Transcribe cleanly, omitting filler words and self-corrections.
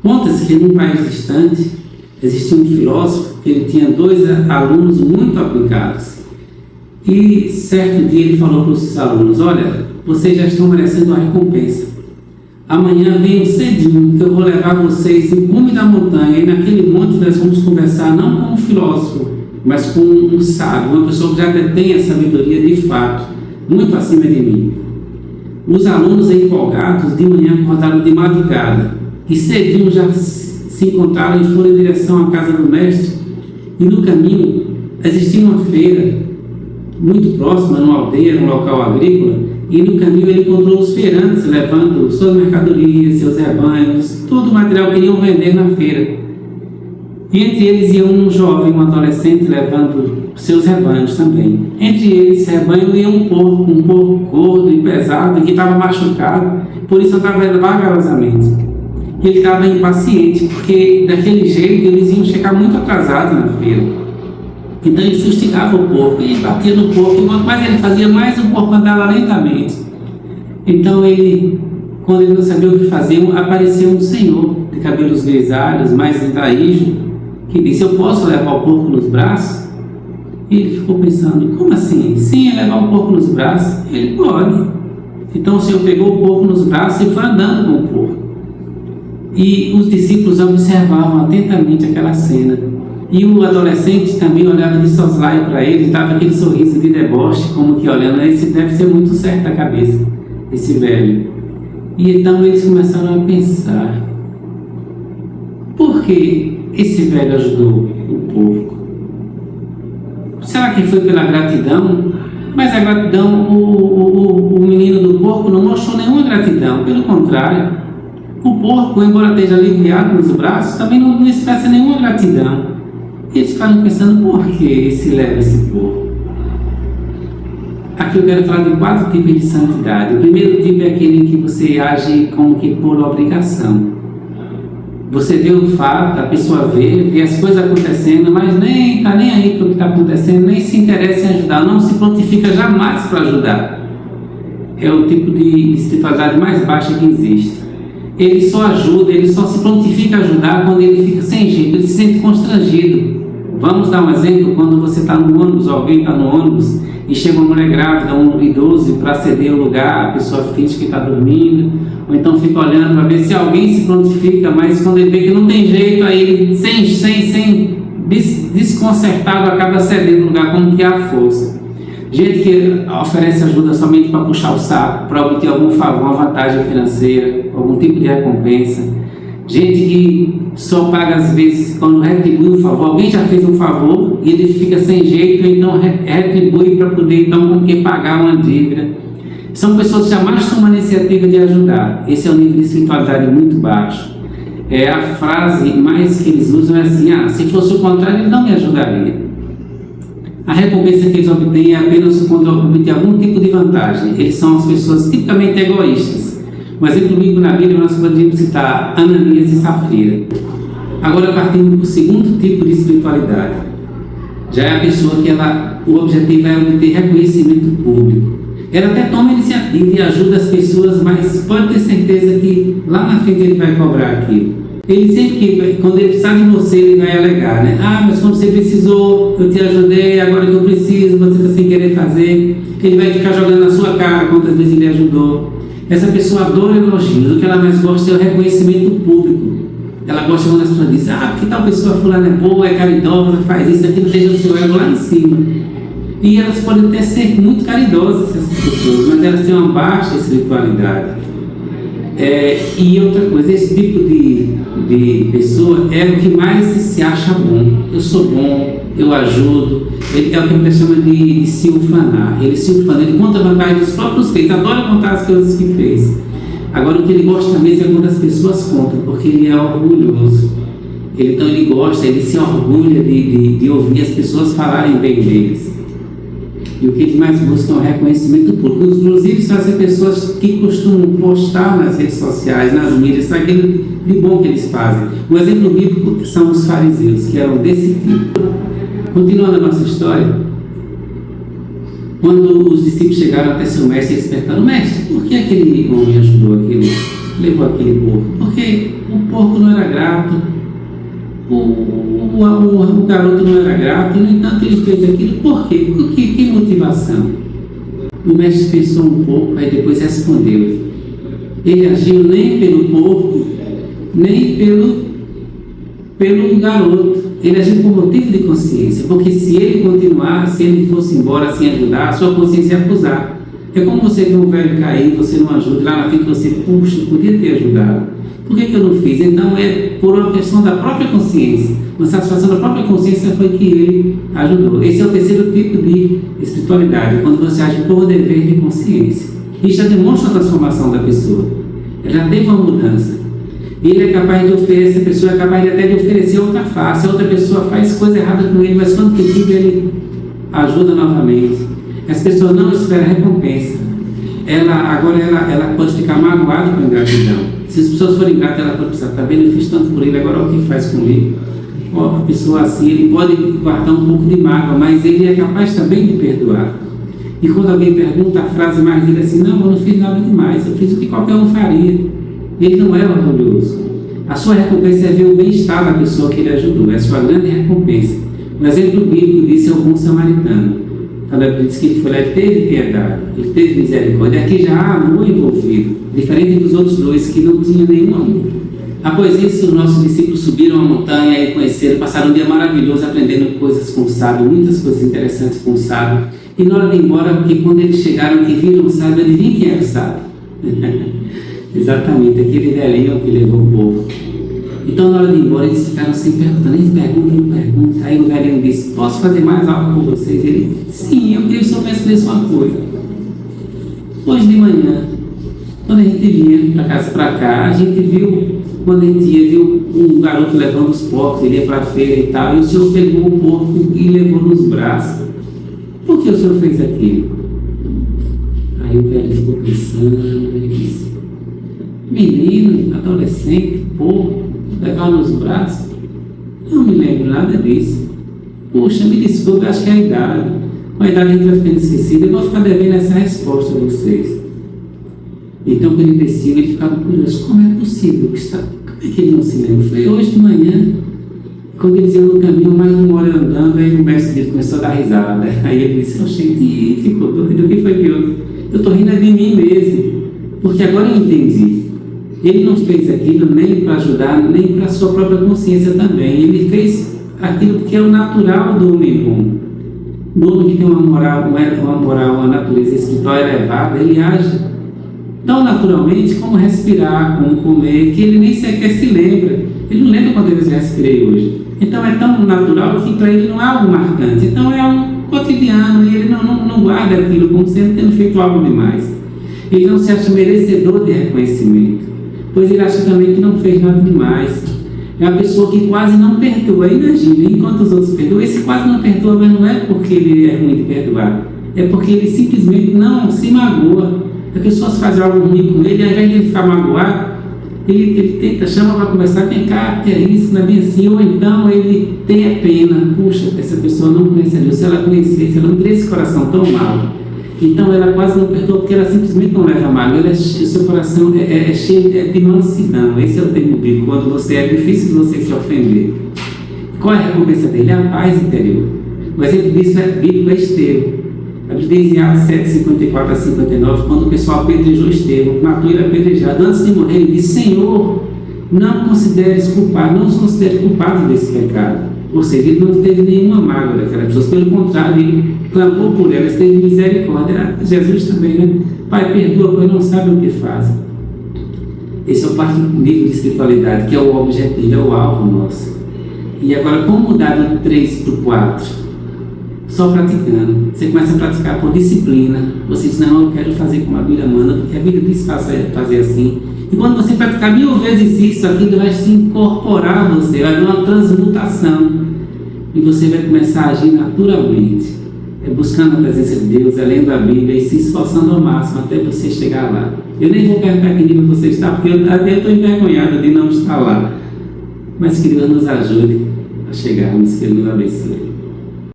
Conta-se que num país distante existia um filósofo que ele tinha 2 alunos muito aplicados. E certo dia ele falou para os seus alunos: olha, vocês já estão merecendo uma recompensa. Amanhã venham cedinho que eu vou levar vocês em cume da montanha, e naquele monte nós vamos conversar não com um filósofo, mas com um sábio, uma pessoa que já detém a sabedoria de fato, muito acima de mim. Os alunos empolgados de manhã acordaram de madrugada e cedinho já se encontraram e foram em direção à casa do mestre. E no caminho existia uma feira muito próxima, numa aldeia, num local agrícola, e no caminho ele encontrou os feirantes levando suas mercadorias, seus rebanhos, todo o material que iriam vender na feira. E entre eles ia um jovem, um adolescente levando seus rebanhos também. Entre eles, rebanho, ia um porco gordo e pesado, que estava machucado, por isso andava vagarosamente. Ele estava impaciente, porque daquele jeito eles iam chegar muito atrasados na feira. Então ele fustigava o porco e batia no porco, e quanto mais ele fazia, mais o porco andava lentamente. Então ele, quando ele não sabia o que fazer, apareceu um senhor de cabelos grisalhos, mais entraído, que disse: eu posso levar o porco nos braços? E ele ficou pensando: como assim? Sim, é levar o porco nos braços? Ele pode. Então o Senhor pegou o porco nos braços e foi andando com o porco. E os discípulos observavam atentamente aquela cena. E o adolescente também olhava de soslaio para ele, dava aquele sorriso de deboche, como que olhando: esse deve ser muito certo da cabeça, esse velho. E então eles começaram a pensar: por que esse velho ajudou o porco? Será que foi pela gratidão? Mas a gratidão, o menino do porco não mostrou nenhuma gratidão, pelo contrário. O porco, embora esteja aliviado nos braços, também não expressa nenhuma gratidão. E eles ficaram pensando: por que se leva esse porco? Aqui eu quero falar de 4 tipos de santidade. O primeiro tipo é aquele que você age como que por obrigação. Você vê o fato, a pessoa vê as coisas acontecendo, mas nem está nem aí para o que está acontecendo, nem se interessa em ajudar, não se prontifica jamais para ajudar. É o tipo de espiritualidade mais baixa que existe. Ele só ajuda, ele só se prontifica a ajudar quando ele fica sem jeito, ele se sente constrangido. Vamos dar um exemplo: quando você está no ônibus, alguém está no ônibus e chega uma mulher grávida, um idoso, para ceder o lugar, a pessoa finge que está dormindo, ou então fica olhando para ver se alguém se prontifica, mas quando ele vê que não tem jeito, aí ele, desconcertado, acaba cedendo o lugar como que há força. Gente que oferece ajuda somente para puxar o saco, para obter algum favor, uma vantagem financeira, algum tipo de recompensa. Gente que só paga às vezes quando retribui um favor. Alguém já fez um favor e ele fica sem jeito, então retribui para poder então com que pagar uma dívida. São pessoas que jamais tomam a iniciativa de ajudar. Esse é um nível de espiritualidade muito baixo. A frase mais que eles usam é assim: se fosse o contrário, ele não me ajudaria. A recompensa que eles obtêm é apenas quando obtêm algum tipo de vantagem. Eles são as pessoas tipicamente egoístas. Um exemplo bíblico na Bíblia nós podemos citar Ananias e Safira. Agora partindo para o segundo tipo de espiritualidade. Já é a pessoa que o objetivo é obter reconhecimento público. Ela até toma iniciativa e ajuda as pessoas, mas pode ter certeza que lá na frente ele vai cobrar aquilo. Ele sempre quando ele precisar de você, ele vai alegar, né? Mas quando você precisou, eu te ajudei, agora que eu preciso, você está sem querer fazer. Ele vai ficar jogando na sua cara quantas vezes ele ajudou. Essa pessoa adora elogios. O que ela mais gosta é o reconhecimento público. Ela gosta quando as pessoas dizem: porque tal pessoa fulana é boa, é caridosa, faz isso, aquilo, deixa o seu ego lá em cima. E elas podem até ser muito caridosas, essas pessoas, mas elas têm uma baixa espiritualidade. E outra coisa, esse tipo de pessoa é o que mais se acha bom. Eu sou bom, eu ajudo. Ele é o que a gente chama de se ufanar. Ele se ufana, ele conta a vantagem dos próprios feitos, adora contar as coisas que fez. Agora, o que ele gosta mesmo é quando as pessoas contam, porque ele é orgulhoso. Então ele gosta, ele se orgulha de ouvir as pessoas falarem bem deles. E o que eles mais buscam é o reconhecimento público. Inclusive, são essas pessoas que costumam postar nas redes sociais, nas mídias, aquilo de bom que eles fazem. Um exemplo bíblico são os fariseus, que eram desse tipo. Continuando a nossa história, quando os discípulos chegaram até seu mestre, eles perguntaram: mestre, por que aquele homem ajudou levou aquele porco? Porque o porco não era grato, o garoto não era grato, e no entanto ele fez aquilo. Por quê? Que motivação? O mestre pensou um pouco, aí depois respondeu. Ele agiu nem pelo porco, nem pelo garoto. Ele agiu por motivo de consciência, porque se ele continuasse, se ele fosse embora sem ajudar, a sua consciência ia acusar. É como você vê um velho cair, você não ajuda, lá na frente você, puxa, podia ter ajudado. Por que eu não fiz? Então é por uma questão da própria consciência. Uma satisfação da própria consciência foi que ele ajudou. Esse é o terceiro tipo de espiritualidade, quando você age por dever de consciência. Isso já demonstra a transformação da pessoa. Ela já teve uma mudança. Ele é capaz de oferecer, essa pessoa é capaz até de oferecer outra face. A outra pessoa faz coisa errada com ele, mas quando pedido ele ajuda novamente. As pessoas não esperam recompensa. Ela pode ficar magoada com a ingratidão. Se as pessoas forem ingratas, ela pode pensar, tá vendo, eu fiz tanto por ele, agora o que faz comigo? A pessoa assim, ele pode guardar um pouco de mágoa, mas ele é capaz também de perdoar. E quando alguém pergunta, a frase mais dele é assim, não, eu não fiz nada demais, eu fiz o que qualquer um faria. Ele não é orgulhoso. A sua recompensa é ver o bem-estar da pessoa que ele ajudou, é a sua grande recompensa. O exemplo bíblico disso é o bom samaritano. Quando a Bíblia diz que ele foi lá, ele teve piedade, ele teve misericórdia. Aqui já há amor envolvido, diferente dos outros dois que não tinham nenhum amor. Após isso, os nossos discípulos subiram a montanha e conheceram, passaram um dia maravilhoso aprendendo coisas com o sábio, muitas coisas interessantes com o sábio. E na hora de ir embora, porque quando eles chegaram que viram o sábio, adivinha quem era o sábio? Exatamente, aquele velhinho que levou o povo. Então, na hora de ir embora, eles ficaram assim perguntando, eles perguntam. Aí o velhinho disse, posso fazer mais algo com vocês? Ele, sim, eu queria só pedir uma coisa. Hoje de manhã, quando a gente vinha para casa para cá, a gente viu, quando a gente ia, viu um garoto levando os porcos, ele ia para a feira e tal, e o senhor pegou o porco e levou nos braços. Por que o senhor fez aquilo? Aí o velho ficou pensando, e disse, menino, adolescente, porco, levar nos braços? Não me lembro nada disso. Puxa, me desculpe, acho que é a idade. Com a idade a gente vai ficando esquecido, eu vou ficar devendo essa resposta a vocês. Então, quando ele desceu, ele ficava curioso, como é possível? Como é que ele não se lembra? Foi hoje de manhã, quando eles iam no caminho, mais de uma hora andando, aí o mestre dele começou a dar risada. Aí ele disse, oxente, ficou doido, o que foi que eu estou rindo de mim mesmo, porque agora eu entendi. Ele não fez aquilo nem para ajudar, nem para a sua própria consciência também. Ele fez aquilo porque é o natural do homem bom. Do homem que tem uma moral, uma natureza espiritual elevada, ele age tão naturalmente como respirar, como comer, que ele nem sequer se lembra. Ele não lembra quantas vezes eu respirei hoje. Então é tão natural que para ele não é algo marcante. Então é algo cotidiano e ele não guarda aquilo como sempre tendo feito algo demais. Ele não se acha merecedor de reconhecimento, pois ele acha também que não fez nada demais. É uma pessoa que quase não perdoa. Imagina, enquanto os outros perdoam, esse quase não perdoa, mas não é porque ele é ruim de perdoar, é porque ele simplesmente não se magoa. As pessoas fazem algo ruim com ele, ao invés de ele ficar magoado, ele tenta, chama para conversar, vem cá, que é isso, não é bem assim, ou então ele tem a pena, puxa, essa pessoa não conhece a Deus, se ela conhecesse, ela não teria esse coração tão mau. Então ela quase não perdoa porque ela simplesmente não leva mágoa, o seu coração é cheio de mansidão. Esse é o termo bíblico, quando você é difícil de você se ofender. Qual é a recompensa dele? É a paz interior. O exemplo disso é bíblico, é Estevão. A Bíblia diz em Atos 7, 54 a 59, quando o pessoal apedrejou Estevão, matou ele apedrejado, antes de morrer, ele disse, Senhor, não os considere culpados desse pecado. Ou seja, ele não teve nenhuma mágoa daquelas pessoas, pelo contrário, ele clamou por elas, teve misericórdia. Jesus também, né? Pai, perdoa, pois não sabem o que fazem. Esse é o quarto nível de espiritualidade, que é o objetivo, é o alvo nosso. E agora, como mudar do 3 para o 4? Só praticando. Você começa a praticar por disciplina. Você diz, não, eu quero fazer como a Bíblia manda, porque a Bíblia diz fazer assim. E quando você praticar 1000 vezes isso, aquilo vai se incorporar a você, vai haver uma transmutação. E você vai começar a agir naturalmente. É buscando a presença de Deus, é lendo a Bíblia e se esforçando ao máximo até você chegar lá. Eu nem vou perguntar que nível você está, porque eu até estou envergonhado de não estar lá. Mas que Deus nos ajude a chegarmos, que Ele nos abençoe.